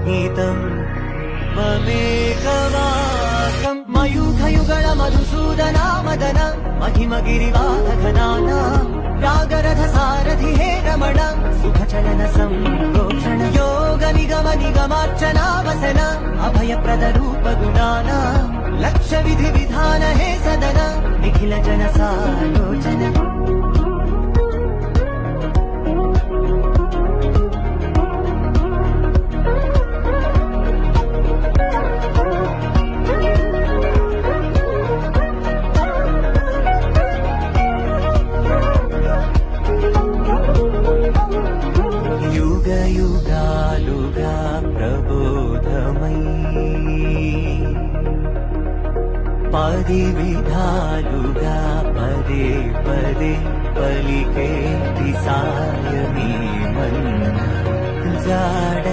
गीतं ममेकवाकं मयूखयुगल मधुसूदना मदन महिमगिरिवाहघनाना रागरथ सारथि हे रमण सुखचलन संप्रोक्षण योग निगम निगमार्चना वसन अभयप्रद रूप गुणाना लक्ष्य विधि विधान हे सदन निखिल जन सालोचन युग युगालुगा प्रबोधमयी पदि विधालुगा पदे पदे पलिके सायमी मन जाड